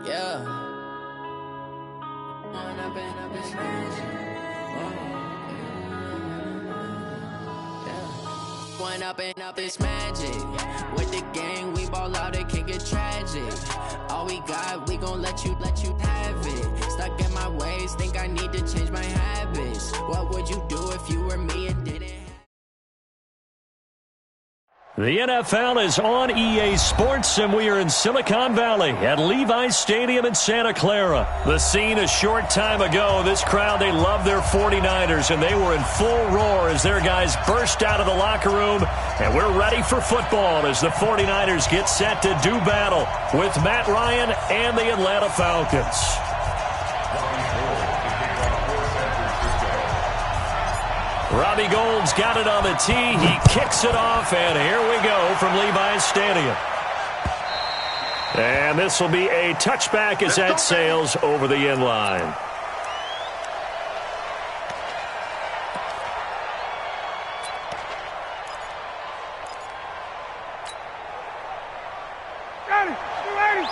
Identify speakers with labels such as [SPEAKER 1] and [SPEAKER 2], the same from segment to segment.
[SPEAKER 1] Yeah. When I've been up in magic. When up it's magic. With the gang, we ball out, it can get tragic. All we got, we gon' let you have it. Stuck in my ways, think I need to change my habits. What would you do if you were me and didn't?
[SPEAKER 2] The NFL is on EA Sports, and we are in Silicon Valley at Levi's Stadium in Santa Clara. The scene a short time ago, this crowd, they love their 49ers, and they were in full roar as their guys burst out of the locker room. And we're ready for football as the 49ers get set to do battle with Matt Ryan and the Atlanta Falcons. Robbie Gould's got it on the tee. He kicks it off, and here we go from Levi's Stadium. And this will be a touchback as that sails over the end line.
[SPEAKER 3] Ready, you ready?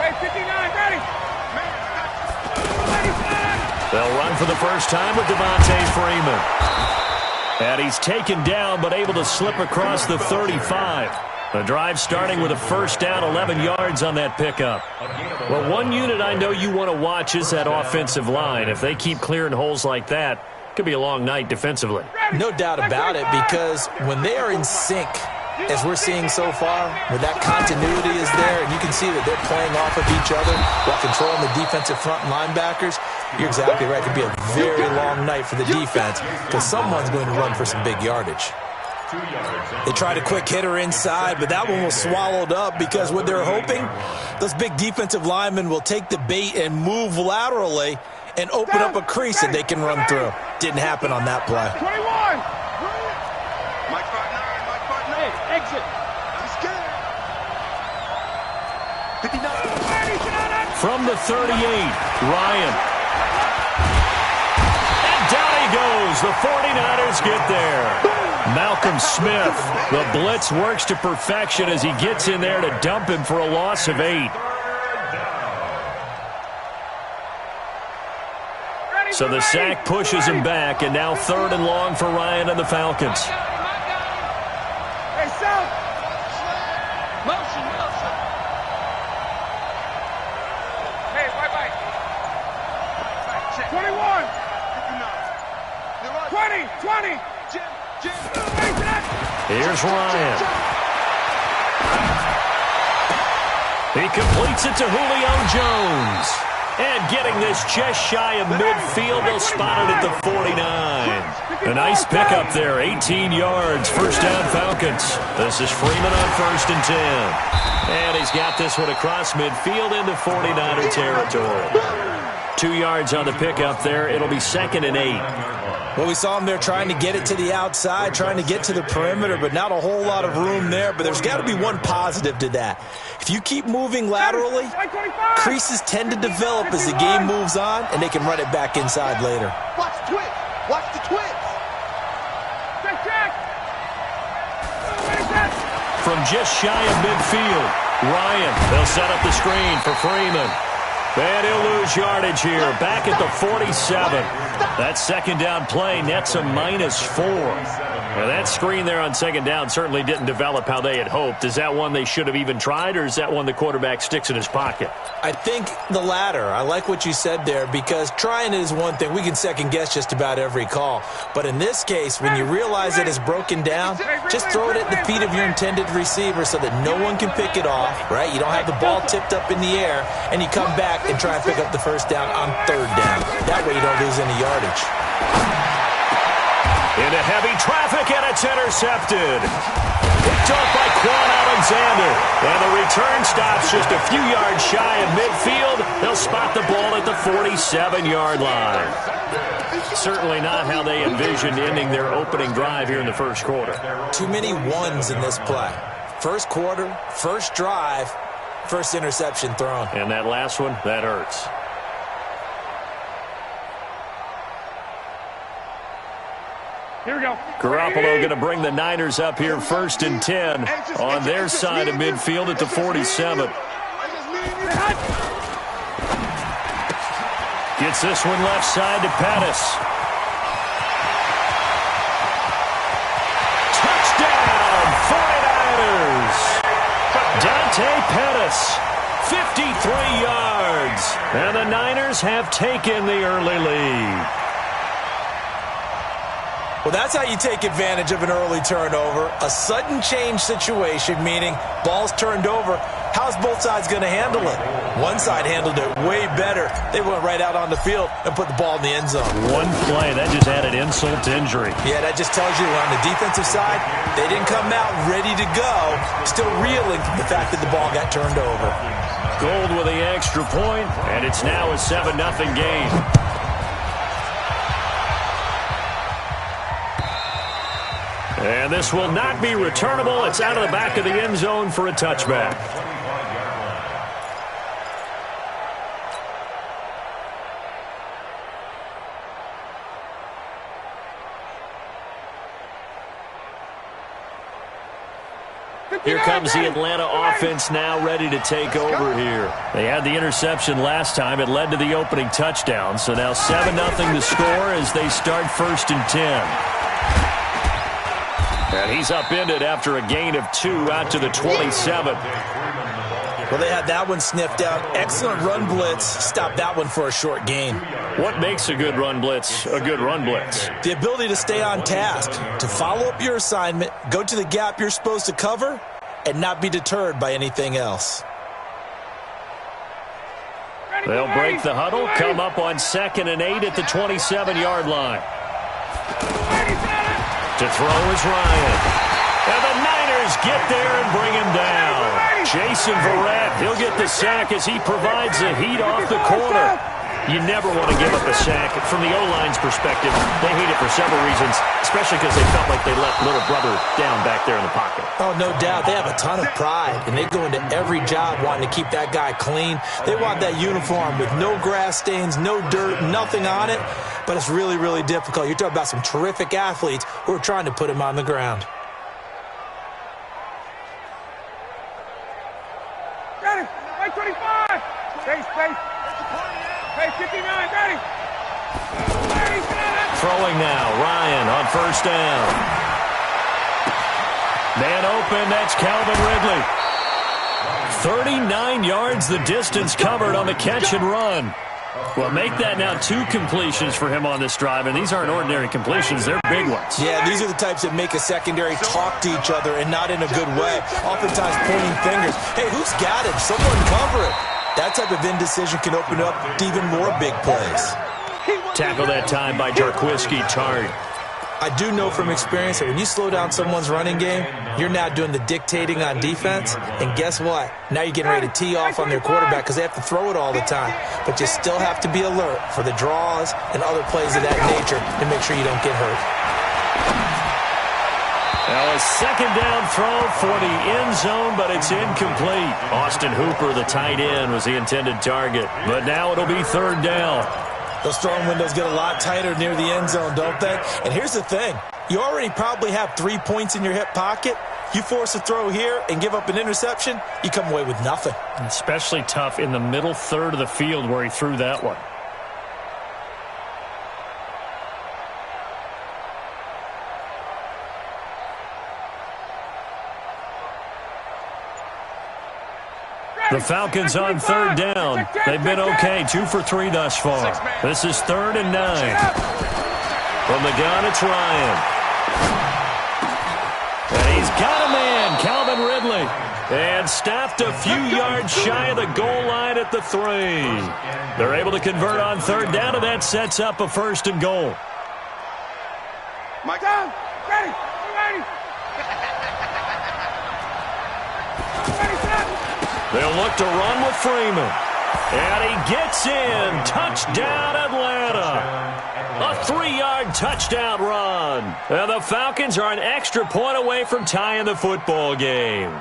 [SPEAKER 3] Hey, 59, ready?
[SPEAKER 2] They'll run for the first time with Devontae Freeman. And he's taken down but able to slip across the 35. The drive starting with a first down, 11 yards on that pickup. Well, one unit I know you want to watch is that offensive line. If they keep clearing holes like that, it could be a long night defensively.
[SPEAKER 4] No doubt about it, because when they are in sync, as we're seeing so far, where that continuity is there, and you can see that they're playing off of each other while controlling the defensive front linebackers, you're exactly right. It could be a very long night for the defense because someone's going to run for some big yardage. They tried a quick hitter inside, but that one was swallowed up because what they're hoping, those big defensive linemen will take the bait and move laterally and open up a crease that they can run through. Didn't happen on that play.
[SPEAKER 3] 21! Exit.
[SPEAKER 2] From the 38, Ryan. And down he goes. The 49ers get there. Malcolm Smith, the blitz works to perfection as he gets in there to dump him for a loss of 8. So the sack pushes him back, and now 3rd and long for Ryan and the Falcons.
[SPEAKER 3] Hey, South! Motion. Hey, right. 21! 20!
[SPEAKER 2] Here's Ryan. He completes it to Julio Jones. And getting this just shy of midfield, they'll spot it at the 49. A nice pickup there, 18 yards, first down Falcons. This is Freeman on 1st and 10. And he's got this one across midfield into 49er territory. 2 yards on the pickup there. It'll be 2nd and 8.
[SPEAKER 4] Well, we saw him there trying to get it to the outside, trying to get to the perimeter, but not a whole lot of room there. But there's got to be one positive to that. If you keep moving laterally, creases tend to develop as the game moves on, and they can run it back inside later.
[SPEAKER 3] Watch the twist. Check.
[SPEAKER 2] From just shy of midfield, Ryan, they'll set up the screen for Freeman. And he'll lose yardage here, back at the 47. That second down play nets a -4. Now that screen there on second down certainly didn't develop how they had hoped. Is that one they should have even tried, or is that one the quarterback sticks in his pocket?
[SPEAKER 4] I think the latter. I like what you said there, because trying it is one thing. We can second guess just about every call. But in this case, when you realize it is broken down, just throw it at the feet of your intended receiver so that no one can pick it off, right? You don't have the ball tipped up in the air, and you come back and try and pick up the first down on 3rd down. That way you don't lose any yardage.
[SPEAKER 2] Into heavy traffic, and it's intercepted. Picked off by Quan Alexander. And the return stops just a few yards shy of midfield. They'll spot the ball at the 47-yard line. Certainly not how they envisioned ending their opening drive here in the first quarter.
[SPEAKER 4] Too many ones in this play. First quarter, first drive, first interception thrown.
[SPEAKER 2] And that last one, that hurts.
[SPEAKER 3] Here we go.
[SPEAKER 2] Garoppolo going to bring the Niners up here 1st and 10 on their side of midfield at the 47. Gets this one left side to Pettis. Touchdown, 49ers! Dante Pettis, 53 yards. And the Niners have taken the early lead.
[SPEAKER 4] Well, that's how you take advantage of an early turnover. A sudden change situation, meaning ball's turned over. How's both sides going to handle it? One side handled it way better. They went right out on the field and put the ball in the end zone.
[SPEAKER 2] One play, that just added insult to injury.
[SPEAKER 4] Yeah, that just tells you on the defensive side, they didn't come out ready to go, still reeling from the fact that the ball got turned over.
[SPEAKER 2] Gold with the extra point, and it's now a 7-0 game. And this will not be returnable. It's out of the back of the end zone for a touchback. Here comes the Atlanta offense now ready to take over here. They had the interception last time. It led to the opening touchdown. So now 7-0 the score as they start 1st and 10. And he's upended after a gain of 2 out to the 27.
[SPEAKER 4] Well, they had that one sniffed out. Excellent run blitz. Stopped that one for a short gain.
[SPEAKER 2] What makes a good run blitz a good run blitz?
[SPEAKER 4] The ability to stay on task, to follow up your assignment, go to the gap you're supposed to cover, and not be deterred by anything else.
[SPEAKER 2] They'll break the huddle, come up on 2nd and 8 at the 27-yard line. To throw is Ryan. And the Niners get there and bring him down. Jason Verrett, he'll get the sack as he provides the heat off the corner. You never want to give up a sack. From the O-line's perspective, they hate it for several reasons, especially because they felt like they let little brother down back there in the pocket.
[SPEAKER 4] Oh, no doubt. They have a ton of pride, and they go into every job wanting to keep that guy clean. They want that uniform with no grass stains, no dirt, nothing on it. But it's really, really difficult. You're talking about some terrific athletes who are trying to put him on the ground.
[SPEAKER 3] Got it. Right 25. Space. Hey, 59, got it.
[SPEAKER 2] Throwing now, Ryan on 1st down. Man open, that's Calvin Ridley. 39 yards the distance covered on the catch and run. Well, make that now 2 completions for him on this drive, and these aren't ordinary completions. They're big ones.
[SPEAKER 4] Yeah, these are the types that make a secondary talk to each other and not in a good way. Oftentimes pointing fingers. Hey, who's got it? Someone cover it. That type of indecision can open up even more big plays.
[SPEAKER 2] Tackle that time by Jarquiski Tart.
[SPEAKER 4] I do know from experience that when you slow down someone's running game, you're now doing the dictating on defense. And guess what? Now you're getting ready to tee off on their quarterback because they have to throw it all the time. But you still have to be alert for the draws and other plays of that nature to make sure you don't get hurt.
[SPEAKER 2] Now a 2nd down throw for the end zone, but it's incomplete. Austin Hooper, the tight end, was the intended target. But now it'll be 3rd down.
[SPEAKER 4] Those throwing windows get a lot tighter near the end zone, don't they? And here's the thing. You already probably have 3 points in your hip pocket. You force a throw here and give up an interception, you come away with nothing.
[SPEAKER 2] Especially tough in the middle third of the field where he threw that one. The Falcons on 3rd down. They've been okay, 2 for 3 thus far. This is 3rd and 9. From the gun, it's Ryan. And he's got a man, Calvin Ridley. And stopped a few yards shy of the goal line at the 3. They're able to convert on 3rd down, and that sets up a 1st and goal.
[SPEAKER 3] Mike down. Ready.
[SPEAKER 2] They'll look to run with Freeman. And he gets in. Touchdown, Atlanta. A 3-yard touchdown run. And the Falcons are an extra point away from tying the football game.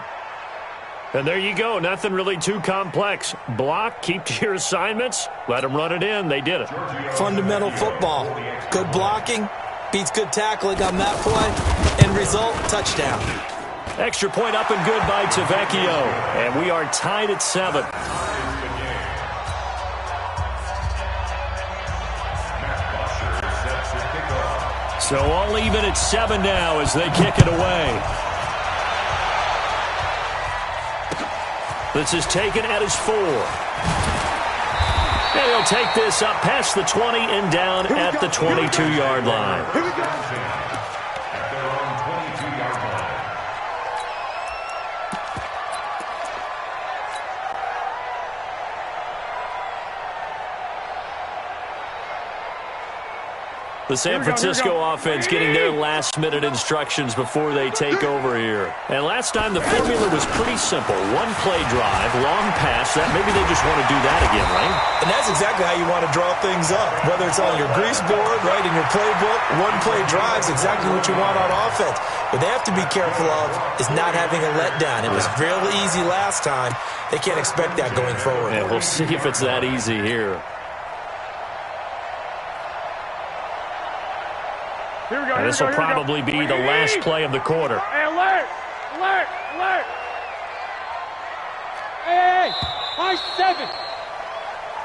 [SPEAKER 2] And there you go. Nothing really too complex. Block, keep to your assignments, let them run it in. They did it.
[SPEAKER 4] Fundamental football. Good blocking beats good tackling on that play. End result, touchdown.
[SPEAKER 2] Extra point up and good by Tavecchio. And we are tied at 7. So all even at 7 now as they kick it away. This is taken at his 4. And he'll take this up past the 20 and down at the 22-yard line.
[SPEAKER 3] Here we go.
[SPEAKER 2] The San Francisco offense getting their last-minute instructions before they take over here. And last time the formula was pretty simple. One play drive, long pass. That maybe they just want to do that again, right?
[SPEAKER 4] And that's exactly how you want to draw things up. Whether it's on your grease board, right, in your playbook, one play drive is exactly what you want on offense. What they have to be careful of is not having a letdown. It was really easy last time. They can't expect that going forward.
[SPEAKER 2] Yeah, we'll see if it's that easy here.
[SPEAKER 3] Here we go.
[SPEAKER 2] And this will probably be the last play of the quarter.
[SPEAKER 3] Hey, alert! Alert! Alert! Hey! High 7!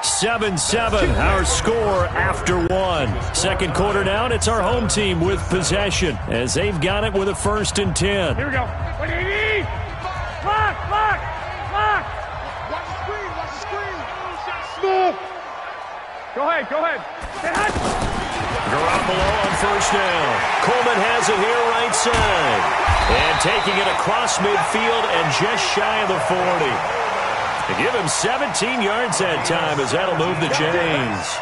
[SPEAKER 2] 7-7, our score after 1. Second quarter down, it's our home team with possession as they've got it with a 1st and 10.
[SPEAKER 3] Here we go. What do you need? Lock! Lock! Lock! Watch the screen! Watch the screen! Move! Go ahead! Go ahead! Get hot!
[SPEAKER 2] Garoppolo on 1st down. Coleman has it here right side. And taking it across midfield and just shy of the 40. They give him 17 yards that time as that'll move the chains.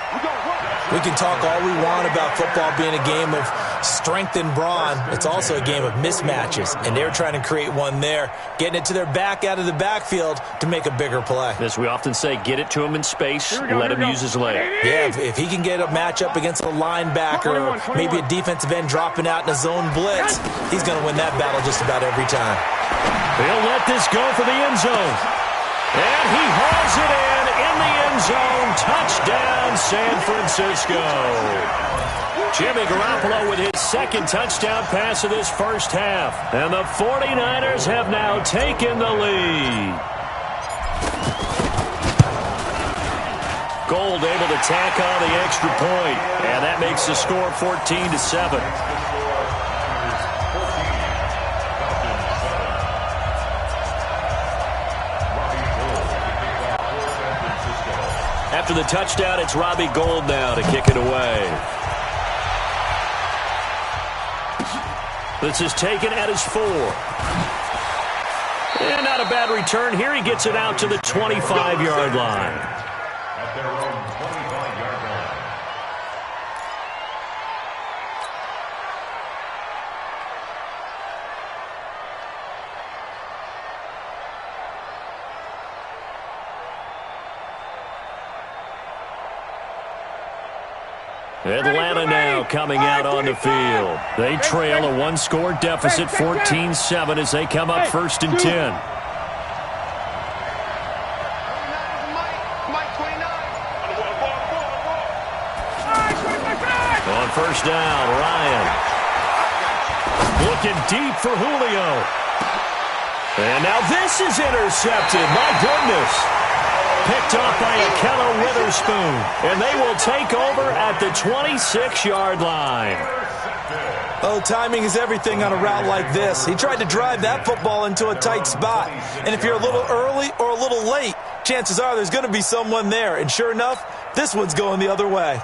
[SPEAKER 4] We can talk all we want about football being a game of strength and brawn. It's also a game of mismatches, and they're trying to create one there, getting it to their back out of the backfield to make a bigger play.
[SPEAKER 2] As we often say, get it to him in space, let him use his leg.
[SPEAKER 4] Yeah, if he can get a matchup against a linebacker or maybe a defensive end dropping out in a zone blitz, he's going to win that battle just about every time.
[SPEAKER 2] He'll let this go for the end zone. And he hauls it in the end zone. Touchdown, San Francisco. Jimmy Garoppolo with his 2nd touchdown pass of this first half. And the 49ers have now taken the lead. Gold able to tack on the extra point. And that makes the score 14-7. After the touchdown, it's Robbie Gould now to kick it away. This is taken at his 4. And not a bad return here. He gets it out to the 25-yard line.
[SPEAKER 5] At their own 25-yard line.
[SPEAKER 2] Atlanta now coming out on the field. They trail a 1-score deficit, 14-7, as they come up 1st and 10. On 1st down, Ryan. Looking deep for Julio. And now this is intercepted. My goodness. Picked off by Akello Witherspoon. And they will take over at the 26-yard line.
[SPEAKER 4] Oh, timing is everything on a route like this. He tried to drive that football into a tight spot. And if you're a little early or a little late, chances are there's going to be someone there. And sure enough, this one's going the other way.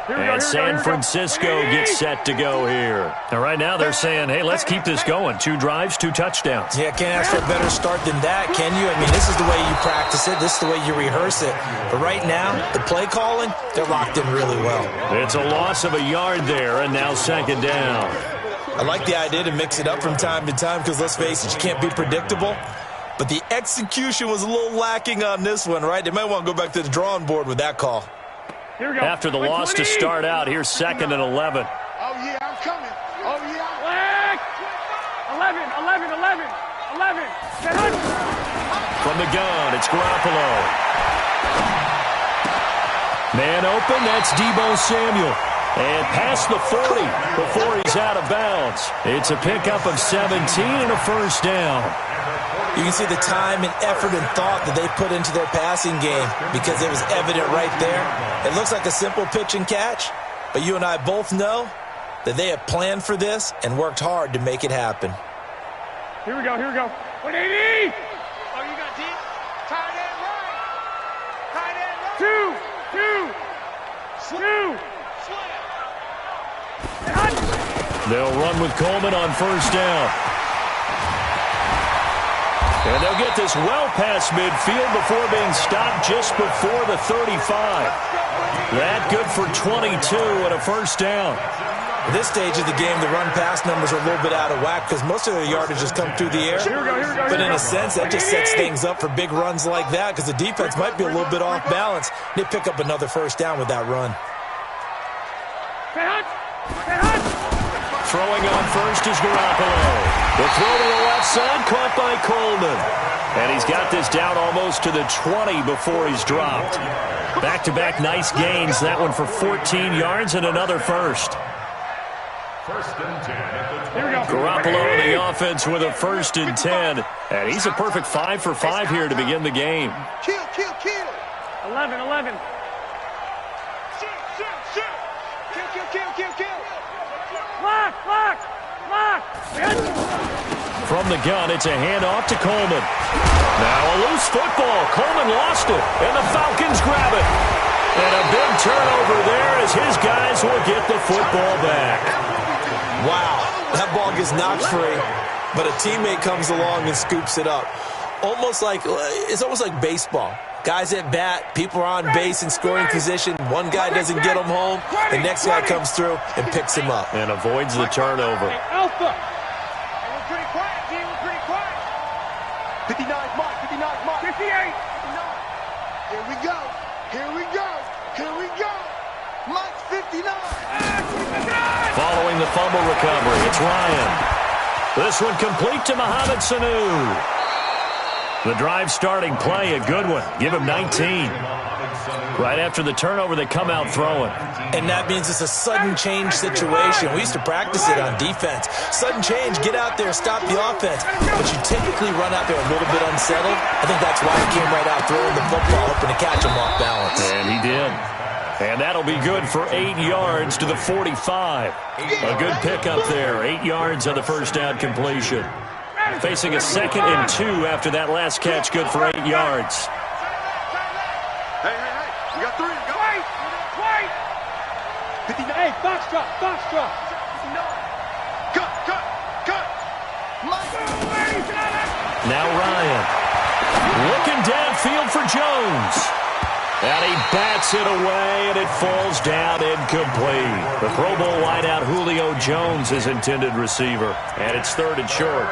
[SPEAKER 2] And San Francisco gets set to go here. And right now they're saying, hey, let's keep this going. 2 drives, 2 touchdowns.
[SPEAKER 4] Yeah, can't ask for a better start than that, can you? I mean, this is the way you practice it. This is the way you rehearse it. But right now, the play calling, they're locked in really well.
[SPEAKER 2] It's a loss of a yard there, and now 2nd down.
[SPEAKER 4] I like the idea to mix it up from time to time because, let's face it, you can't be predictable. But the execution was a little lacking on this one, right? They might want to go back to the drawing board with that call.
[SPEAKER 2] After the loss to start out, here's 2nd and 11.
[SPEAKER 3] Oh, yeah, I'm coming. Oh, yeah. 11.
[SPEAKER 2] From the gun, it's Garoppolo. Man open, that's Deebo Samuel. And past the 40 before he's out of bounds. It's a pickup of 17 and a 1st down.
[SPEAKER 4] You can see the time and effort and thought that they put into their passing game because it was evident right there. It looks like a simple pitch and catch, but you and I both know that they have planned for this and worked hard to make it happen.
[SPEAKER 3] Here we go, here we go. 180!
[SPEAKER 6] Oh, you got deep? Tight end right. Tight end right.
[SPEAKER 3] Two.
[SPEAKER 2] They'll run with Coleman on first down. And they'll get this well past midfield before being stopped just before the 35. That good for 22 and a first down.
[SPEAKER 4] At this stage of the game, the run-pass numbers are a little bit out of whack because most of their yardage has come through the air. But in a sense, that just sets things up for big runs like that because the defense might be a little bit off balance. They pick up another first down with that run.
[SPEAKER 2] Throwing on first is Garoppolo. The throw to the left side, caught by Coleman. And he's got this down almost to the 20 before he's dropped. Back-to-back nice gains. That one for 14 yards and another first.
[SPEAKER 5] First and 10 at the 20.
[SPEAKER 2] Garoppolo in the offense with a first and 10. And he's a perfect 5 for 5 here to begin the game.
[SPEAKER 6] Kill.
[SPEAKER 3] 11.
[SPEAKER 6] Kill.
[SPEAKER 3] Lock.
[SPEAKER 2] From the gun, it's a handoff to Coleman. Now a loose football. Coleman lost it, and the Falcons grab it. And a big turnover there as his guys will get the football back.
[SPEAKER 4] Wow, that ball gets knocked free, but a teammate comes along and scoops it up. It's almost like baseball. Guys at bat, people are on base in scoring position. One guy doesn't get him home. The next guy comes through and picks him up.
[SPEAKER 2] And avoids the turnover.
[SPEAKER 3] Alpha.
[SPEAKER 6] We're pretty quiet, team. We're pretty quiet. 59 mark.
[SPEAKER 3] 58.
[SPEAKER 6] Here we go. Mike 59.
[SPEAKER 2] Following the fumble recovery, it's Ryan. This one complete to Mohamed Sanu. The drive starting play, a good one. Give him 19. Right after the turnover, they come out throwing.
[SPEAKER 4] And that means it's a sudden change situation. We used to practice it on defense. Sudden change, get out there, stop the offense. But you typically run out there a little bit unsettled. I think that's why he came right out throwing the football, hoping to catch him off balance.
[SPEAKER 2] And he did. And that'll be good for 8 yards to the 45. A good pickup there. 8 yards on the first down completion. Facing a 2nd and 2 after that last catch, good for 8 yards.
[SPEAKER 6] Hey. We got 3. Go.
[SPEAKER 3] Wait.
[SPEAKER 6] 59.
[SPEAKER 3] Hey, box drop.
[SPEAKER 6] Cut.
[SPEAKER 2] Now Ryan. Looking downfield for Jones. And he bats it away, and it falls down incomplete. The Pro Bowl wideout Julio Jones is intended receiver. And it's 3rd and short.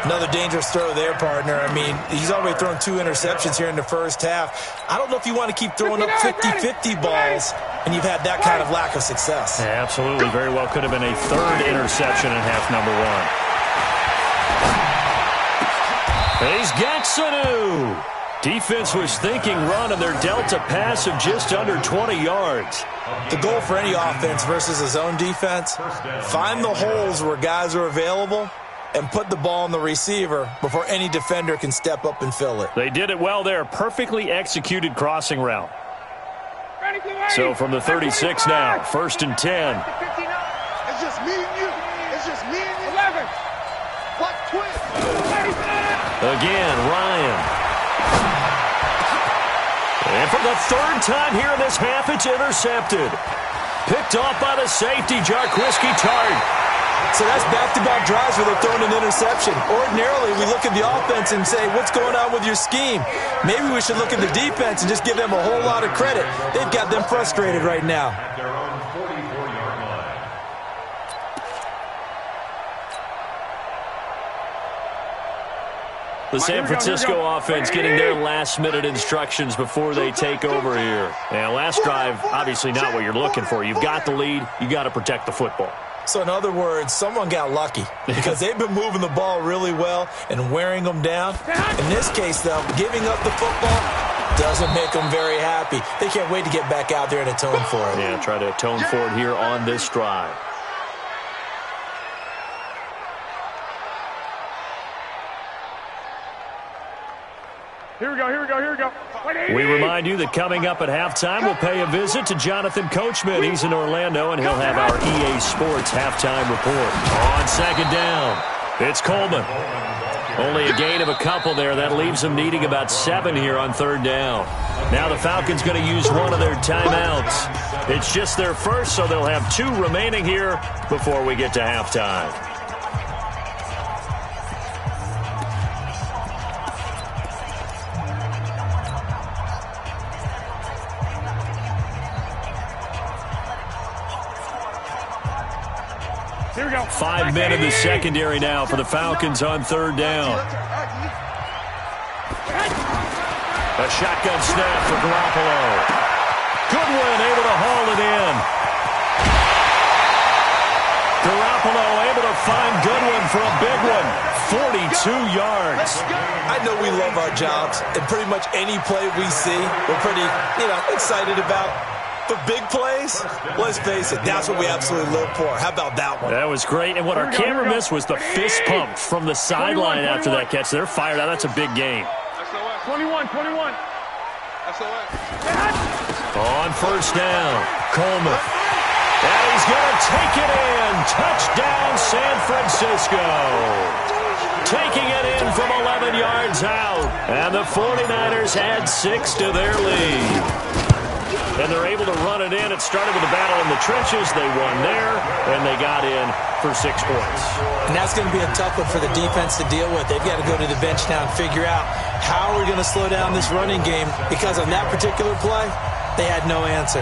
[SPEAKER 4] Another dangerous throw there, partner. I mean, he's already thrown 2 interceptions here in the first half. I don't know if you want to keep throwing up 50-50 balls, and you've had that kind of lack of success.
[SPEAKER 2] Yeah, absolutely. Very well could have been a 3rd interception in half number 1. And he's got Sanu. Defense was thinking run, and they're dealt a pass of just under 20 yards.
[SPEAKER 4] The goal for any offense versus a zone defense, find the holes where guys are available and put the ball on the receiver before any defender can step up and fill it.
[SPEAKER 2] They did it well there. Perfectly executed crossing route. So from the 36 now, 1st and 10.
[SPEAKER 6] It's just me and you.
[SPEAKER 3] 11.
[SPEAKER 6] What twist?
[SPEAKER 2] Again, Ryan. And for the 3rd time here in this half, it's intercepted. Picked off by the safety, Jarquiski Tart.
[SPEAKER 4] So that's back-to-back drives where they're throwing an interception. Ordinarily, we look at the offense and say, what's going on with your scheme? Maybe we should look at the defense and just give them a whole lot of credit. They've got them frustrated right now.
[SPEAKER 5] At their own 44-yard line.
[SPEAKER 2] The San Francisco offense getting their last-minute instructions before they take over here. Now, last drive, obviously not what you're looking for. You've got the lead. You got to protect the football.
[SPEAKER 4] So in other words, someone got lucky because they've been moving the ball really well and wearing them down. In this case, though, giving up the football doesn't make them very happy. They can't wait to get back out there and atone for it.
[SPEAKER 2] Yeah, try to atone for it here on this drive.
[SPEAKER 3] Here we go, here we go, here we go.
[SPEAKER 2] We remind you that coming up at halftime, we'll pay a visit to Jonathan Coachman. He's in Orlando, and he'll have our EA Sports halftime report. On second down, it's Coleman. Only a gain of a couple there. That leaves them needing about 7 here on third down. Now the Falcons going to use one of their timeouts. It's just their first, so they'll have 2 remaining here before we get to halftime.
[SPEAKER 3] Here we go.
[SPEAKER 2] 5 men in the secondary now for the Falcons on third down. A shotgun snap for Garoppolo. Goodwin able to haul it in. Garoppolo able to find Goodwin for a big one. 42 yards.
[SPEAKER 4] I know we love our jobs, and pretty much any play we see, we're pretty, excited about. But big plays, let's face it, that's what we absolutely live for. How about that one?
[SPEAKER 2] That was great. And what our camera missed was the fist pump from the sideline after that catch. They're fired out. That's a big game.
[SPEAKER 3] 21.
[SPEAKER 2] On first down, Coleman. And he's going to take it in. Touchdown, San Francisco. Taking it in from 11 yards out. And the 49ers add 6 to their lead. And they're able to run it in. It started with a battle in the trenches. They won there, and they got in for 6 points.
[SPEAKER 4] And that's going to be a tough one for the defense to deal with. They've got to go to the bench now and figure out how we're going to slow down this running game, because on that particular play, they had no answer.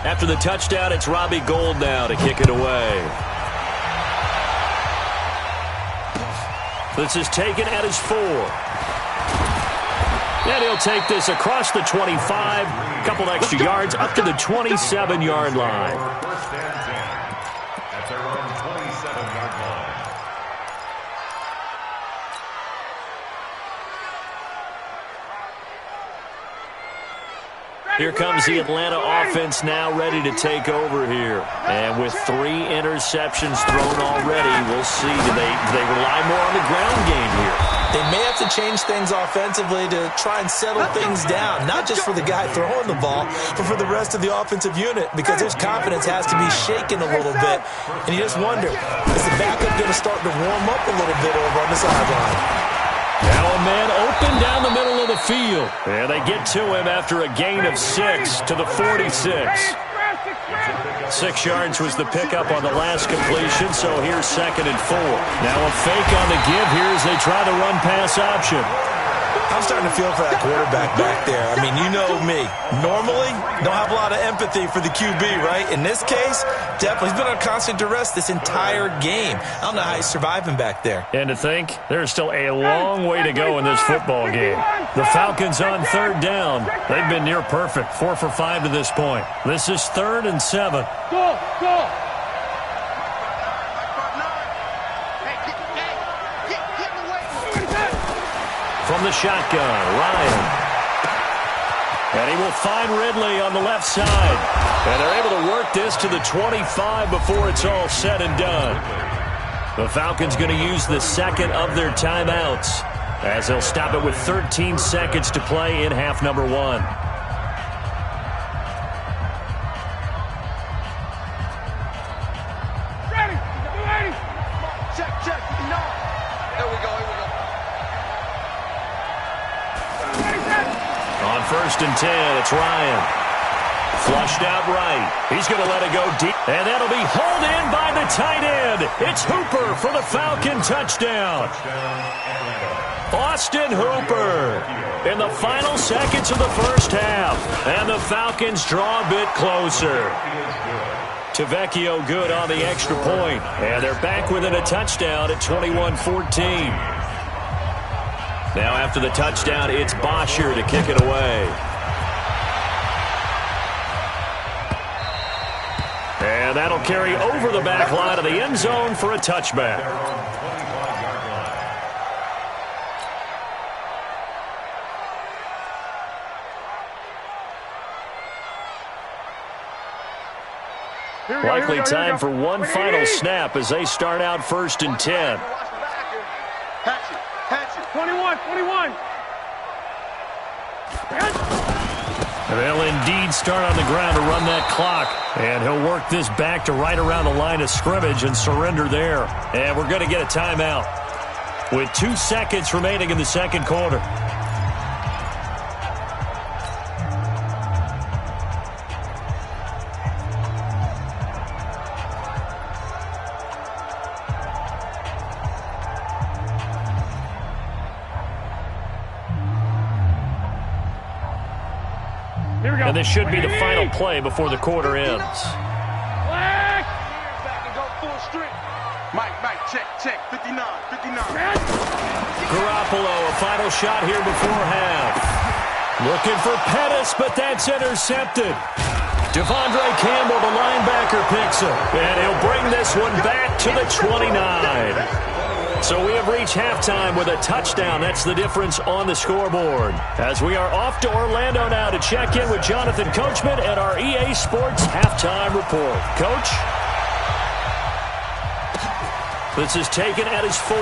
[SPEAKER 2] After the touchdown, it's Robbie Gould now to kick it away. This is taken at his 4. And he'll take this across the 25, a couple extra yards, up to the 27-yard line.
[SPEAKER 5] First and 10 at their own 27-yard line.
[SPEAKER 2] Here comes the Atlanta offense now ready to take over here. And with 3 interceptions thrown already, we'll see. Do they rely more on the ground game here?
[SPEAKER 4] They may have to change things offensively to try and settle things down, not just for the guy throwing the ball, but for the rest of the offensive unit, because his confidence has to be shaken a little bit. And you just wonder, is the backup going to start to warm up a little bit over on the sideline?
[SPEAKER 2] Now a man open down the middle of the field. And they get to him after a gain of 6 to the 46. 6 yards was the pickup on the last completion, so here's 2nd and 4. Now a fake on the give here as they try the run-pass option.
[SPEAKER 4] I'm starting to feel for that quarterback back there. I mean, you know me. Normally, don't have a lot of empathy for the QB, right? In this case, definitely. He's been on constant duress this entire game. I don't know how he's surviving back there.
[SPEAKER 2] And to think, there's still a long way to go in this football game. The Falcons on third down. They've been near perfect, 4 for 5 to this point. This is 3rd and 7.
[SPEAKER 3] Go!
[SPEAKER 2] From the shotgun, Ryan. And he will find Ridley on the left side. And they're able to work this to the 25 before it's all said and done. The Falcons going to use the 2nd of their timeouts, as they'll stop it with 13 seconds to play in half number 1. On 1st and 10, it's Ryan. Flushed out right. He's going to let it go deep. And that'll be hauled in by the tight end. It's Hooper for the Falcon touchdown. Austin Hooper in the final seconds of the first half. And the Falcons draw a bit closer. Tavecchio good on the extra point. And they're back within a touchdown at 21-14. Now after the touchdown, it's Bosher to kick it away. And that'll carry over the back line of the end zone for a touchback. Likely time for one final snap as they start out 1st and 10.
[SPEAKER 3] 21.
[SPEAKER 2] They'll indeed start on the ground to run that clock. And he'll work this back to right around the line of scrimmage and surrender there. And we're going to get a timeout with 2 seconds remaining in the second quarter. And this should be the final play before the quarter ends.
[SPEAKER 6] Mike, check, 59.
[SPEAKER 2] Garoppolo, a final shot here before half. Looking for Pettis, but that's intercepted. Devondre Campbell, the linebacker, picks it. And he'll bring this one back to the 29. So we have reached halftime with a touchdown. That's the difference on the scoreboard. As we are off to Orlando now to check in with Jonathan Coachman at our EA Sports Halftime Report. Coach? This is taken at his 4.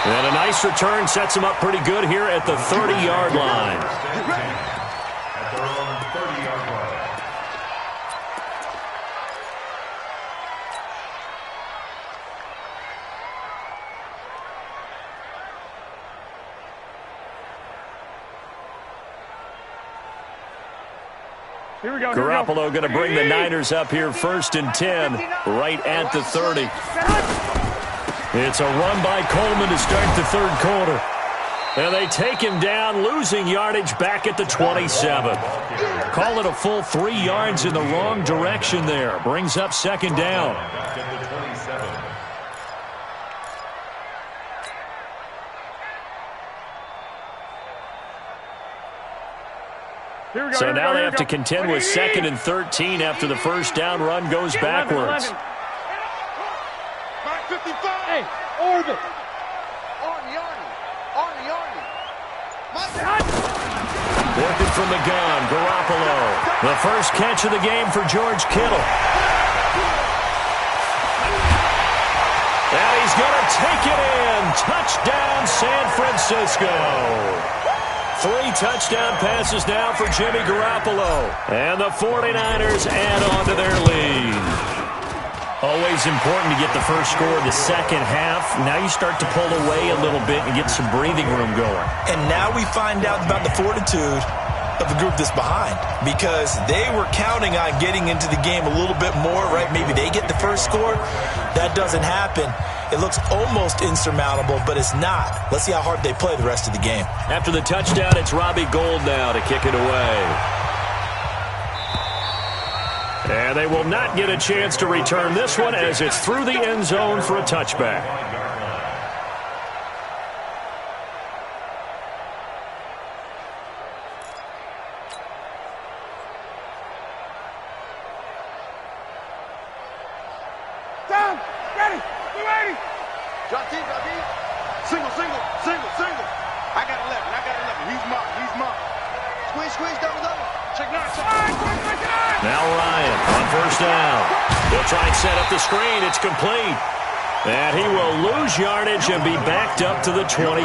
[SPEAKER 2] And a nice return sets him up pretty good here at the 30-yard line.
[SPEAKER 5] At their own 30-yard line.
[SPEAKER 2] Garoppolo going to bring the Niners up here 1st and 10, right at the 30. It's a run by Coleman to start the third quarter. And they take him down, losing yardage back at the 27. Call it a full 3 yards in the wrong direction there. Brings up 2nd down. So now they have to contend with 2nd and 13 after the first down run goes backwards.
[SPEAKER 6] 55. Hey, orbit.
[SPEAKER 2] Working from the gun, Garoppolo. The first catch of the game for George Kittle. And he's going to take it in. Touchdown, San Francisco. 3 touchdown passes now for Jimmy Garoppolo. And the 49ers add on to their lead. Always important to get the first score of the second half. Now you start to pull away a little bit and get some breathing room going.
[SPEAKER 4] And now we find out about the fortitude of the group that's behind, because they were counting on getting into the game a little bit more, right? Maybe they get the first score. That doesn't happen. It looks almost insurmountable, but it's not. Let's see how hard they play the rest of the game.
[SPEAKER 2] After the touchdown, it's Robbie Gould now to kick it away. And they will not get a chance to return this one as it's through the end zone for a touchback.
[SPEAKER 3] Down, ready, 280.
[SPEAKER 6] Drop T. Single. I got 11. He's marked. Squeeze, double. Check now.
[SPEAKER 2] Now Ryan on first down. He'll try and set up the screen. It's complete. And he will lose yardage and be backed up to the 24.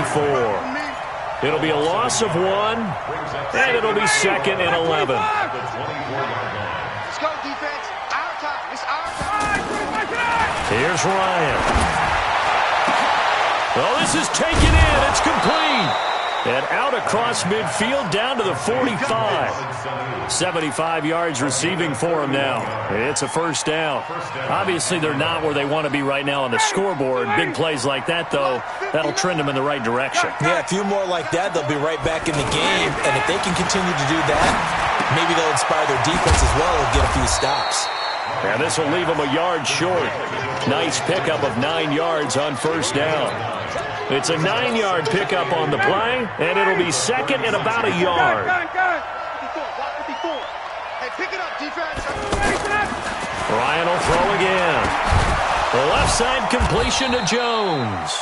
[SPEAKER 2] It'll be a loss of 1, and it'll be 2nd and 11.
[SPEAKER 6] Let's go, defense. Our time. It's our time.
[SPEAKER 2] Here's Ryan. Well, this is taken in. It's complete. And out across midfield down to the 45. 75 yards receiving for him now. It's a first down. Obviously, they're not where they want to be right now on the scoreboard. Big plays like that, though, that'll trend them in the right direction.
[SPEAKER 4] Yeah, a few more like that, they'll be right back in the game. And if they can continue to do that, maybe they'll inspire their defense as well and get a few stops.
[SPEAKER 2] And this will leave them a yard short. Nice pickup of 9 yards on first down. It's a 9-yard pickup on the play, and it'll be 2nd and about a yard.
[SPEAKER 6] 54. Hey, pick it up, defense.
[SPEAKER 2] Ryan will throw again. The left side completion to Jones.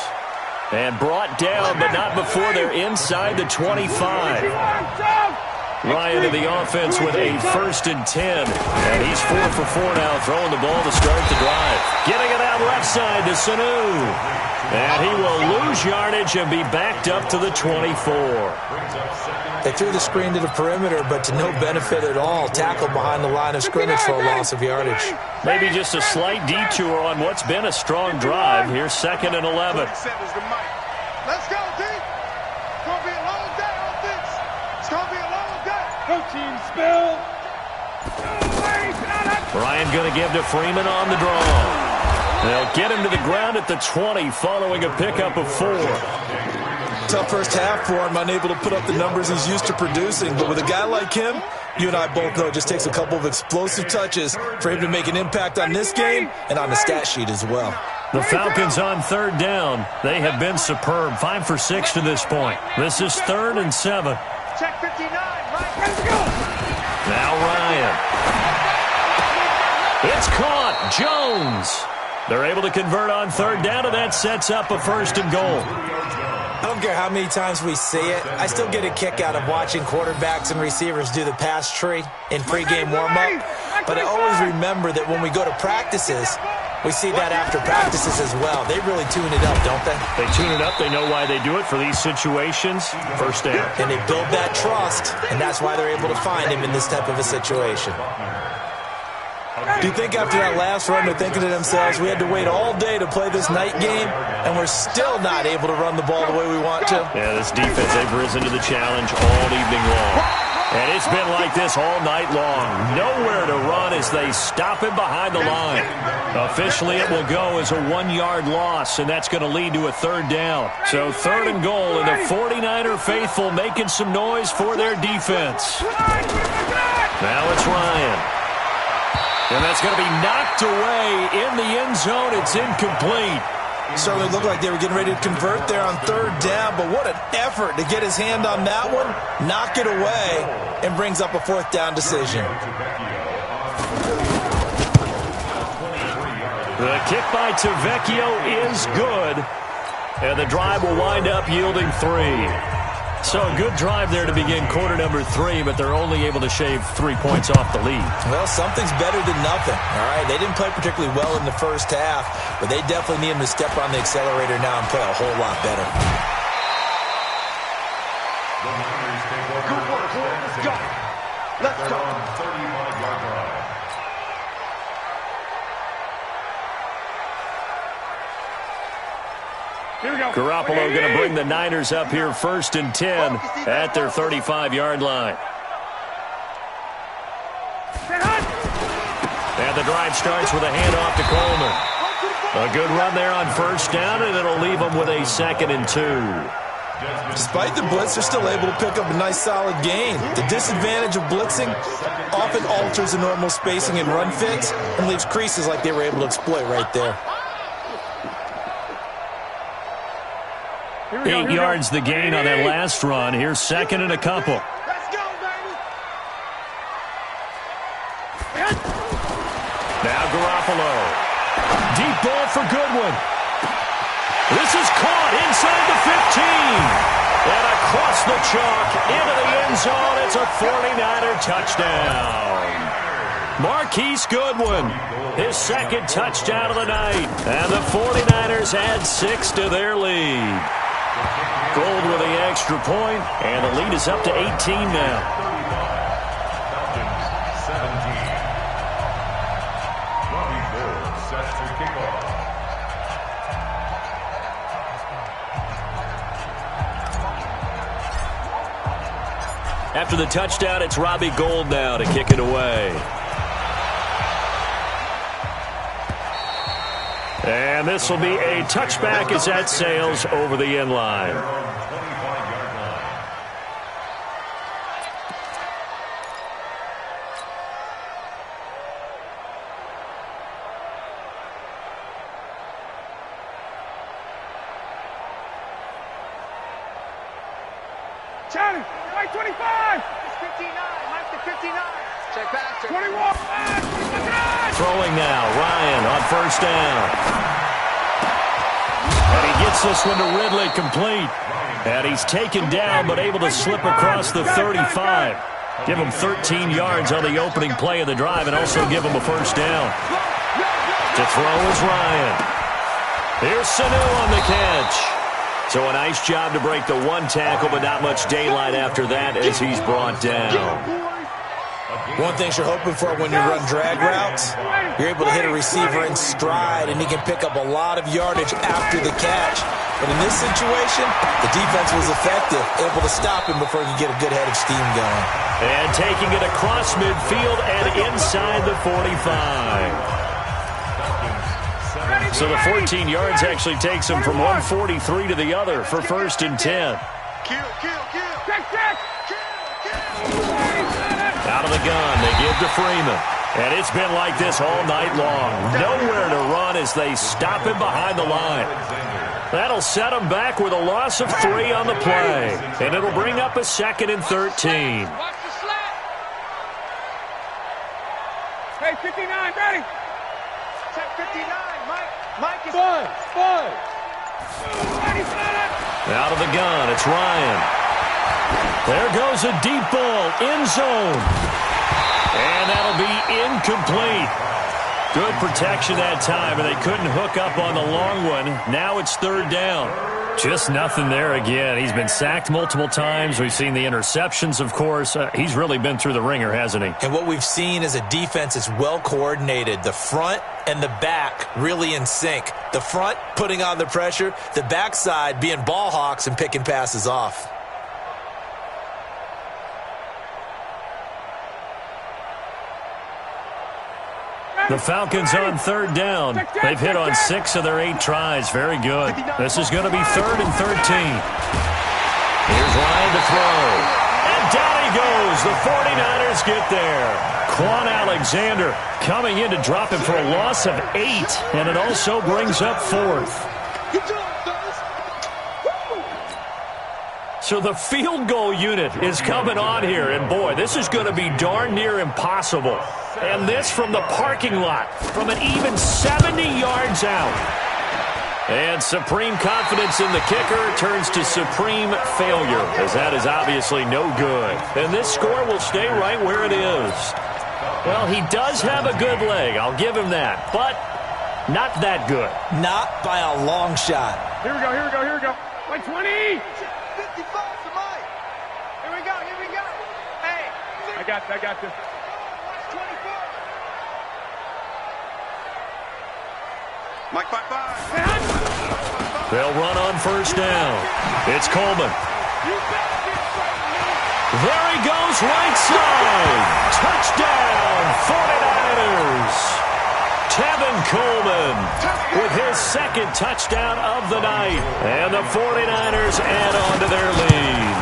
[SPEAKER 2] And brought down, but not before they're inside the 25. Ryan to the offense with a 1st and 10. And he's 4 for 4 now, throwing the ball to start the drive. Getting it out left side to Sanu. And he will lose yardage and be backed up to the 24.
[SPEAKER 4] They threw the screen to the perimeter, but to no benefit at all. Tackled behind the line of scrimmage for a loss of yardage.
[SPEAKER 2] Maybe just a slight detour on what's been a strong drive. Here's 2nd and 11.
[SPEAKER 6] Let's go, D. It's going to be a long day on this. It's going to be a long day.
[SPEAKER 3] Go team, spill.
[SPEAKER 2] Ryan going to give to Freeman on the draw. They'll get him to the ground at the 20 following a pickup of 4.
[SPEAKER 4] Tough first half for him, unable to put up the numbers he's used to producing. But with a guy like him, you and I both know it just takes a couple of explosive touches for him to make an impact on this game and on the stat sheet as well.
[SPEAKER 2] The Falcons on 3rd down. They have been superb. 5 for 6 to this point. This is 3rd and 7.
[SPEAKER 6] Check 59, right? Let's go.
[SPEAKER 2] Now Ryan. It's caught. Jones. They're able to convert on 3rd down, and that sets up a 1st and goal.
[SPEAKER 4] I don't care how many times we see it. I still get a kick out of watching quarterbacks and receivers do the pass tree in pregame warm-up. But I always remember that when we go to practices, we see that after practices as well. They really tune it up, don't they?
[SPEAKER 2] They tune it up. They know why they do it for these situations. 1st down.
[SPEAKER 4] And they build that trust, and that's why they're able to find him in this type of a situation. Do you think after that last run they're thinking to themselves, we had to wait all day to play this night game, and we're still not able to run the ball the way we want to?
[SPEAKER 2] Yeah, this defense, they've risen to the challenge all evening long. And it's been like this all night long. Nowhere to run as they stop him behind the line. Officially, it will go as a 1-yard loss, and that's going to lead to a 3rd down. So 3rd and goal, and the 49er faithful making some noise for their defense. Now it's Ryan. And that's going to be knocked away in the end zone. It's incomplete.
[SPEAKER 4] Certainly looked like they were getting ready to convert there on 3rd down, but what an effort to get his hand on that one, knock it away, and brings up a 4th down decision.
[SPEAKER 2] The kick by Tavecchio is good, and the drive will wind up yielding 3. So a good drive there to begin quarter number 3, but they're only able to shave 3 points off the lead.
[SPEAKER 4] Well, something's better than nothing, all right? They didn't play particularly well in the first half, but they definitely need him to step on the accelerator now and play a whole lot better.
[SPEAKER 6] Good work, boy. Let's go. Let's go.
[SPEAKER 5] 35-yard drive.
[SPEAKER 2] Garoppolo going to bring the Niners up here 1st and 10 at their 35-yard line. And the drive starts with a handoff to Coleman. A good run there on 1st down, and it'll leave them with a 2nd and 2.
[SPEAKER 4] Despite the blitz, they're still able to pick up a nice solid gain. The disadvantage of blitzing often alters the normal spacing and run fits and leaves creases like they were able to exploit right there.
[SPEAKER 2] 8 yards the gain on that last run. Here's 2nd and a couple.
[SPEAKER 6] Let's go, baby.
[SPEAKER 2] Now Garoppolo. Deep ball for Goodwin. This is caught inside the 15. And across the chalk into the end zone. It's a 49er touchdown. Marquise Goodwin, his 2nd touchdown of the night. And the 49ers add 6 to their lead. Gold with the extra point, and the lead is up to 18 now.
[SPEAKER 5] Falcons 17. Robbie Ford set to kick off.
[SPEAKER 2] After the touchdown, it's Robbie Gould now to kick it away. And this will be a touchback as that sails over the end line.
[SPEAKER 5] 25-yard line.
[SPEAKER 3] Charlie, right 25.
[SPEAKER 6] It's 59. Mike to 59. Check back.
[SPEAKER 3] 21.
[SPEAKER 2] Throwing now, Ryan on 1st down. And he gets this one to Ridley complete. And he's taken down but able to slip across the 35. Give him 13 yards on the opening play of the drive and also give him a first down. To throw is Ryan. Here's Sanu on the catch. So a nice job to break the one tackle, but not much daylight after that as he's brought down.
[SPEAKER 4] One thing you're hoping for when you run drag routes, you're able to hit a receiver in stride, and he can pick up a lot of yardage after the catch. But in this situation, the defense was effective, able to stop him before he could get a good head of steam going.
[SPEAKER 2] And taking it across midfield and inside the 45. So the 14 yards actually takes him from 143 to the other for 1st and 10. Out of the gun, they give to Freeman. And it's been like this all night long. Nowhere to run as they stop him behind the line. That'll set him back with a loss of 3 on the play. And it'll bring up a 2nd and 13.
[SPEAKER 3] Hey, 59, ready?
[SPEAKER 6] Check 59, Mike is...
[SPEAKER 3] Five.
[SPEAKER 2] Out of the gun, it's Ryan. There goes a deep ball, end zone. And that'll be incomplete. Good protection that time, and they couldn't hook up on the long one. Now it's 3rd down. Just nothing there again. He's been sacked multiple times. We've seen the interceptions, of course. He's really been through the ringer, hasn't he?
[SPEAKER 4] And what we've seen is a defense that's well coordinated. The front and the back really in sync. The front putting on the pressure, the backside being ball hawks and picking passes off.
[SPEAKER 2] The Falcons on 3rd down. They've hit on 6 of their 8 tries. Very good. This is going to be 3rd and 13. Here's Ryan to throw. And down he goes. The 49ers get there. Quan Alexander coming in to drop him for a loss of 8. And it also brings up 4th. So the field goal unit is coming on here. And, boy, this is going to be darn near impossible. And this from the parking lot, from an even 70 yards out. And supreme confidence in the kicker turns to supreme failure, as that is obviously no good. And this score will stay right where it is. Well, he does have a good leg, I'll give him that, but not that good.
[SPEAKER 4] Not by a long shot.
[SPEAKER 3] Here we go. 120.
[SPEAKER 6] 55 to Mike. Here we go. Hey.
[SPEAKER 3] I got this.
[SPEAKER 6] 24. Mike, 5.
[SPEAKER 2] They'll run on 1st down. It's Coleman. There he goes, right side. Touchdown, 49ers. Tevin Coleman with his 2nd touchdown of the night. And the 49ers add on to their lead.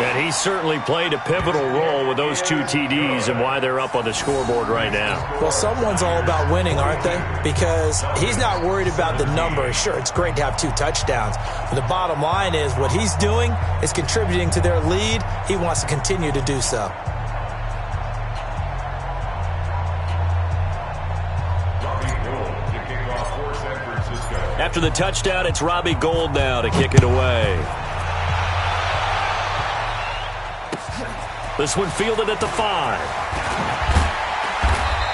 [SPEAKER 2] And he certainly played a pivotal role with those 2 TDs and why they're up on the scoreboard right now.
[SPEAKER 4] Well, someone's all about winning, aren't they? Because he's not worried about the number. Sure, it's great to have 2 touchdowns. But the bottom line is what he's doing is contributing to their lead. He wants to continue to do so.
[SPEAKER 2] After the touchdown, it's Robbie Gould now to kick it away. This one fielded at the 5.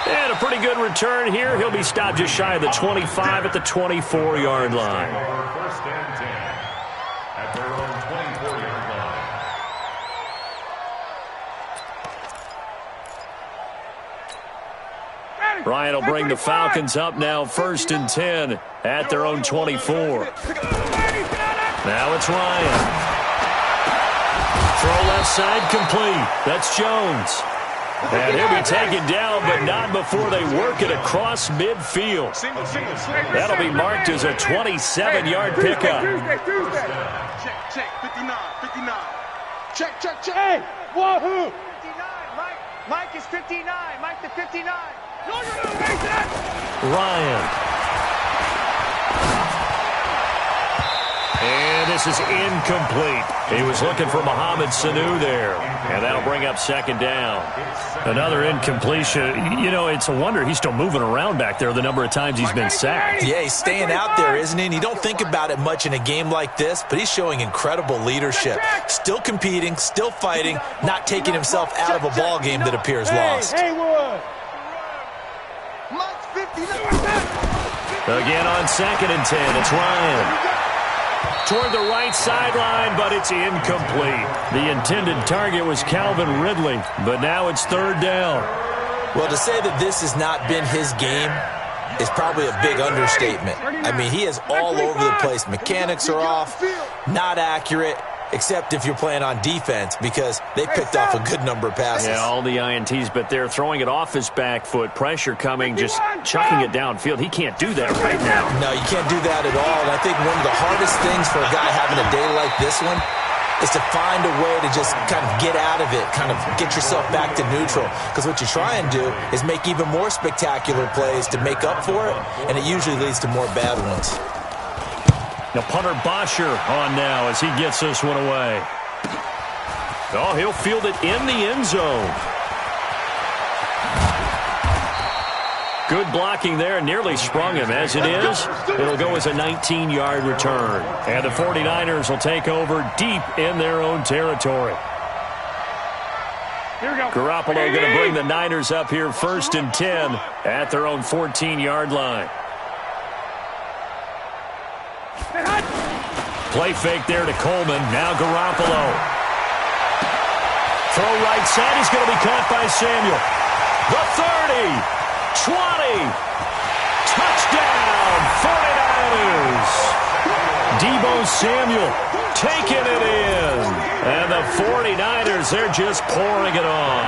[SPEAKER 2] And a pretty good return here. He'll be stopped just shy of the 25 at the 24-yard line.
[SPEAKER 5] 1st and 10 at their own 24-yard line.
[SPEAKER 2] Ryan will bring the Falcons up now 1st and 10 at their own 24. Now it's Ryan. Throw left side complete. That's Jones. And he'll be taken down, but not before they work it across midfield. That'll be marked as a 27-yard pickup.
[SPEAKER 6] Check, 59. Check.
[SPEAKER 3] Hey, wahoo!
[SPEAKER 6] 59, Mike is 59. Mike the 59.
[SPEAKER 2] Ryan. And this is incomplete. He was looking for Mohamed Sanu there, and that'll bring up second down. Another incompletion. You know, it's a wonder he's still moving around back there the number of times he's been sacked.
[SPEAKER 4] Yeah, he's staying out there, isn't he? And you don't think about it much in a game like this, but he's showing incredible leadership. Still competing, still fighting, not taking himself out of a ball game that appears lost.
[SPEAKER 2] Again on 2nd and 10, it's Ryan. Toward the right sideline, but it's incomplete. The intended target was Calvin Ridley, but now it's 3rd down.
[SPEAKER 4] Well, to say that this has not been his game is probably a big understatement. I mean, he is all over the place. Mechanics are off, not accurate, except if you're playing on defense, because they picked off a good number of passes.
[SPEAKER 2] Yeah, all the INTs, but they're throwing it off his back foot. Pressure coming, just chucking it downfield. He can't do that right now.
[SPEAKER 4] No, you can't do that at all. And I think one of the hardest things for a guy having a day like this one is to find a way to just kind of get out of it, kind of get yourself back to neutral. Because what you try and do is make even more spectacular plays to make up for it, and it usually leads to more bad ones.
[SPEAKER 2] Now punter Bosher on now as he gets this one away. Oh, he'll field it in the end zone. Good blocking there, nearly sprung him. As it is, it'll go as a 19-yard return. And the 49ers will take over deep in their own territory.
[SPEAKER 3] Here we go.
[SPEAKER 2] Garoppolo going to bring the Niners up here 1st and 10 at their own 14-yard line. Play fake there to Coleman. Now Garoppolo. Throw right side. He's going to be caught by Samuel. The 30. 20. Touchdown. 49ers. Deebo Samuel taking it in. And the 49ers, they're just pouring it on.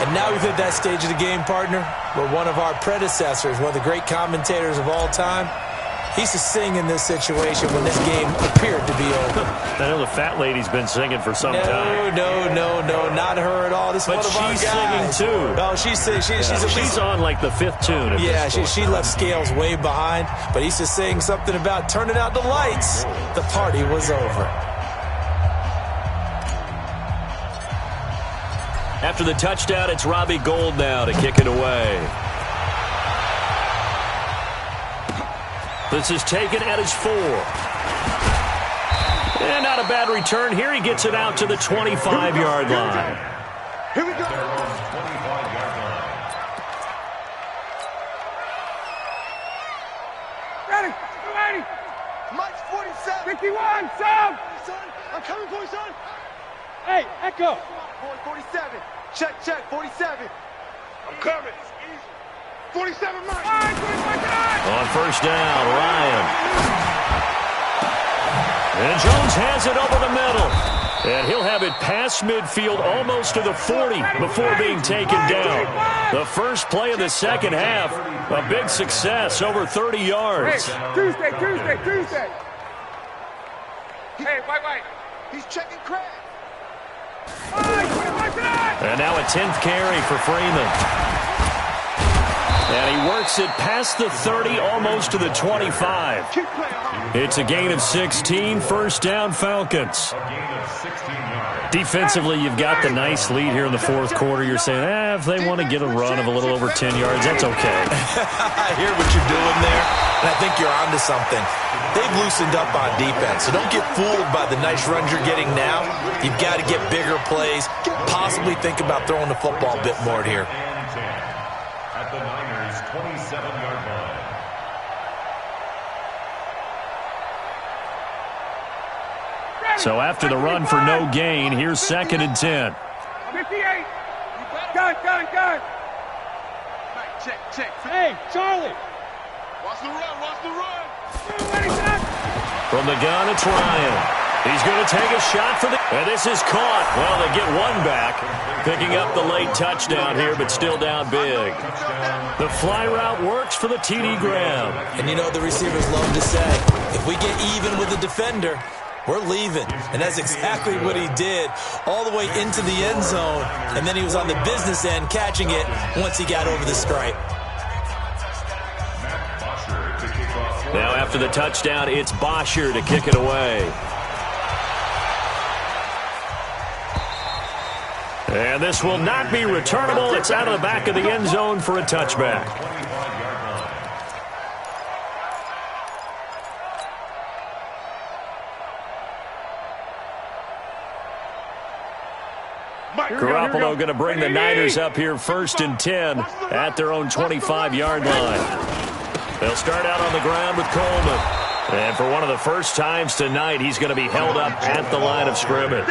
[SPEAKER 4] And now we've hit that stage of the game, partner, where one of our predecessors, one of the great commentators of all time, he used to sing in this situation when this game appeared to be over.
[SPEAKER 2] I know the fat lady's been singing for some time.
[SPEAKER 4] No, not her at all. This is
[SPEAKER 2] but
[SPEAKER 4] one of our guys.
[SPEAKER 2] She's singing, too.
[SPEAKER 4] Oh, she's
[SPEAKER 2] on like the 5th tune.
[SPEAKER 4] Yeah, she left Scales way behind, but he used to sing something about turning out the lights. The party was over.
[SPEAKER 2] After the touchdown, it's Robbie Gould now to kick it away. This is taken at his 4. And not a bad return here. He gets it out to the 25-yard line.
[SPEAKER 6] Here we go.
[SPEAKER 3] Ready.
[SPEAKER 6] Mike's 47.
[SPEAKER 3] 51, Sam.
[SPEAKER 6] Son, I'm coming for you, son.
[SPEAKER 3] Hey, Echo.
[SPEAKER 6] Boy, 47. Check, 47. I'm coming. 47, Mike.
[SPEAKER 2] On 1st down, Ryan. And Jones has it over the middle. And he'll have it past midfield almost to the 40 before being taken down. The first play of the second half, a big success, over 30 yards.
[SPEAKER 3] Hey, Tuesday. Hey, wait.
[SPEAKER 6] He's checking Craig.
[SPEAKER 2] And now a 10th carry for Freeman. And he works it past the 30, almost to the 25. It's a gain of 16, 1st down Falcons. Defensively, you've got the nice lead here in the 4th quarter. You're saying, if they want to get a run of a little over 10 yards, that's okay.
[SPEAKER 4] I hear what you're doing there, and I think you're onto something. They've loosened up on defense, so don't get fooled by the nice runs you're getting now. You've got to get bigger plays, possibly think about throwing the football a bit more here.
[SPEAKER 5] At the Niners' 27-yard line.
[SPEAKER 2] So after the run for no gain, here's 2nd and 10.
[SPEAKER 3] 58. Gun.
[SPEAKER 6] Mike, check.
[SPEAKER 3] Hey, Charlie.
[SPEAKER 6] Watch the run.
[SPEAKER 2] From the gun, it's Ryan. He's going to take a shot for the... And this is caught. Well, they get one back. Picking up the late touchdown here, but still down big. The fly route works for the TD Graham.
[SPEAKER 4] And you know the receivers love to say, if we get even with the defender, we're leaving. And that's exactly what he did, all the way into the end zone. And then he was on the business end catching it once he got over the stripe.
[SPEAKER 2] Now after the touchdown, it's Bosher to kick it away. And this will not be returnable. It's out of the back of the end zone for a touchback. Garoppolo going to bring the Niners up here 1st and 10 at their own 25-yard line. They'll start out on the ground with Coleman. And for one of the first times tonight, he's going to be held up at the line of scrimmage.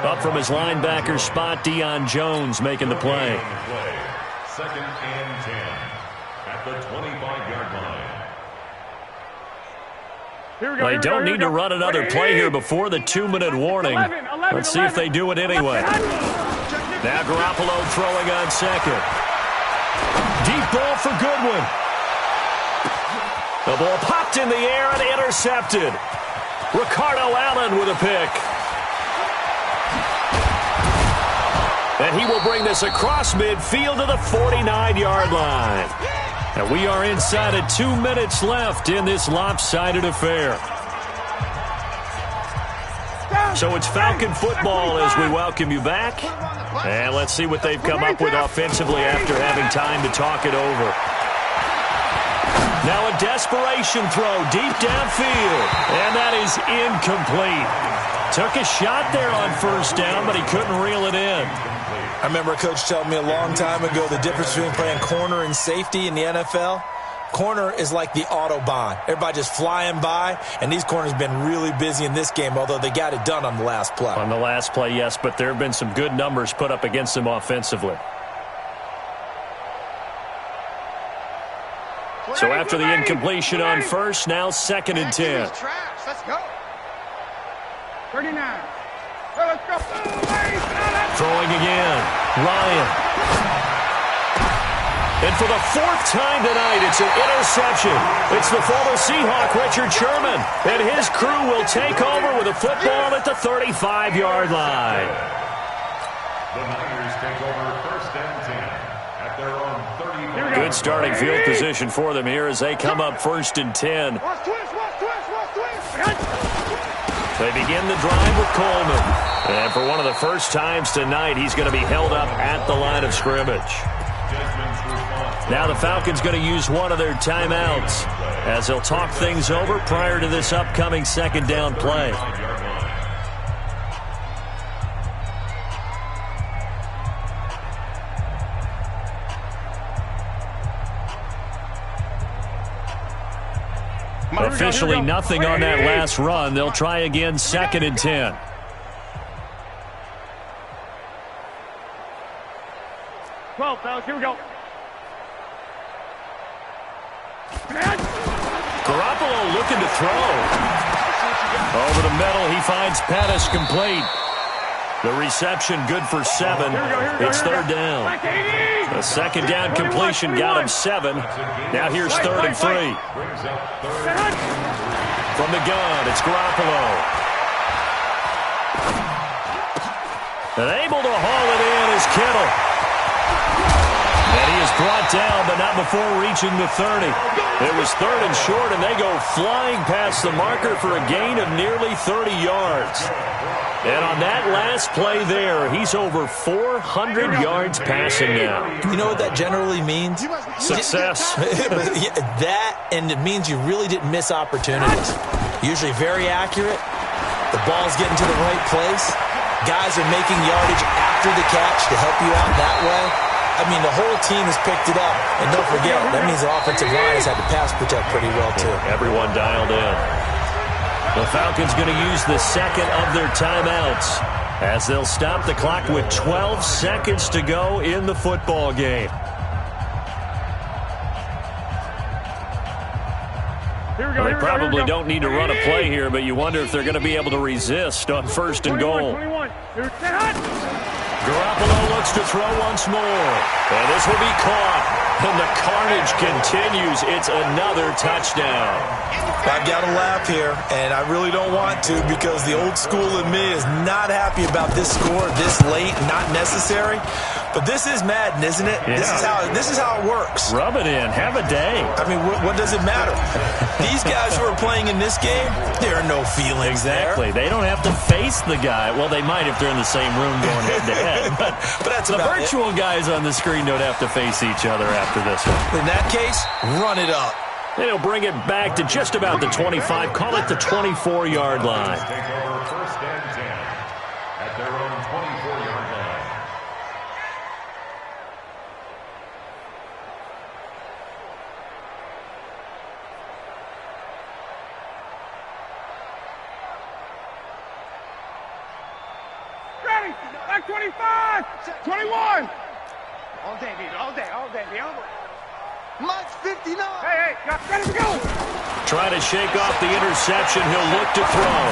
[SPEAKER 2] Up from his linebacker spot, Deion Jones making the play.
[SPEAKER 5] 2nd and 10 at the 25-yard line.
[SPEAKER 2] Well, they don't need to run another play here before the 2-minute warning. Let's see if they do it anyway. Now Garoppolo throwing on second. Deep ball for Goodwin. The ball popped in the air and intercepted. Ricardo Allen with a pick. And he will bring this across midfield to the 49-yard line. And we are inside of 2 minutes left in this lopsided affair. So it's Falcon football as we welcome you back. And let's see what they've come up with offensively after having time to talk it over. Now a desperation throw deep downfield. And that is incomplete. Took a shot there on 1st down, but he couldn't reel it in.
[SPEAKER 4] I remember a coach telling me a long time ago the difference between playing corner and safety in the NFL. Corner is like the Autobahn. Everybody just flying by, and these corners have been really busy in this game, although they got it done on the last play.
[SPEAKER 2] On the last play, yes, but there have been some good numbers put up against them offensively. So after the incompletion on 1st, now 2nd and 10.
[SPEAKER 6] Let's go.
[SPEAKER 3] 39. Let's go.
[SPEAKER 2] Throwing again. Ryan. And for the 4th time tonight, it's an interception. It's the former Seahawk, Richard Sherman. And his crew will take over with a football at the 35-yard line.
[SPEAKER 5] The Niners take over 1st and 10 at their own 35.
[SPEAKER 2] Good starting field position for them here as they come up 1st and 10.
[SPEAKER 3] Watch twist.
[SPEAKER 2] They begin the drive with Coleman. And for one of the first times tonight, he's going to be held up at the line of scrimmage. Now the Falcons going to use one of their timeouts as they'll talk things over prior to this upcoming 2nd down play. Officially nothing on that last run. They'll try again 2nd and 10.
[SPEAKER 3] Fellas, here we go.
[SPEAKER 2] Garoppolo looking to throw. Over the middle, he finds Pettis complete. The reception good for 7. It's 3rd down. The 2nd down completion got him 7. Now here's 3rd and 3. From the gun, it's Garoppolo. And able to haul it in is Kittle. And he is brought down, but not before reaching the 30. It was 3rd and short, and they go flying past the marker for a gain of nearly 30 yards. And on that last play there, he's over 400 yards passing now.
[SPEAKER 4] You know what that generally means?
[SPEAKER 2] Success.
[SPEAKER 4] That, and it means you really didn't miss opportunities. Usually very accurate. The ball's getting to the right place. Guys are making yardage after the catch to help you out that way. I mean, the whole team has picked it up. And don't forget, that means the offensive line has had to pass protect pretty well, too.
[SPEAKER 2] Everyone dialed in. The Falcons going to use the 2nd of their timeouts as they'll stop the clock with 12 seconds to go in the football game. Well, they probably don't need to run a play here, but you wonder if they're going to be able to resist on 1st and goal. Garoppolo looks to throw once more. And this will be caught. And the carnage continues. It's another touchdown.
[SPEAKER 4] I've got to laugh here, and I really don't want to because the old school in me is not happy about this score this late, not necessary. But this is Madden, isn't it?
[SPEAKER 2] Yeah.
[SPEAKER 4] This is how it works.
[SPEAKER 2] Rub it in. Have a day.
[SPEAKER 4] I mean, what does it matter? These guys who are playing in this game, there are no feelings
[SPEAKER 2] Exactly.
[SPEAKER 4] there.
[SPEAKER 2] They don't have to face the guy. Well, they might if they're in the same room going head-to-head. But
[SPEAKER 4] that's
[SPEAKER 2] the
[SPEAKER 4] about
[SPEAKER 2] virtual guys on the screen don't have to face each other after this one.
[SPEAKER 4] In that case, run it up.
[SPEAKER 2] They'll bring it back to just about the 25. Call it the 24-yard line.
[SPEAKER 5] Take over first and 10 at their own 24-yard line.
[SPEAKER 3] Ready. Back 25. 21.
[SPEAKER 6] All day, baby. All day. Max 59.
[SPEAKER 3] Hey, ready to go.
[SPEAKER 2] Trying to shake off the interception. He'll look to throw.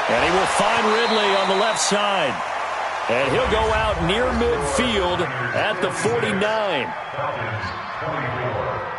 [SPEAKER 2] And he will find Ridley on the left side. And he'll go out near midfield at the 49.
[SPEAKER 5] Falcons 24.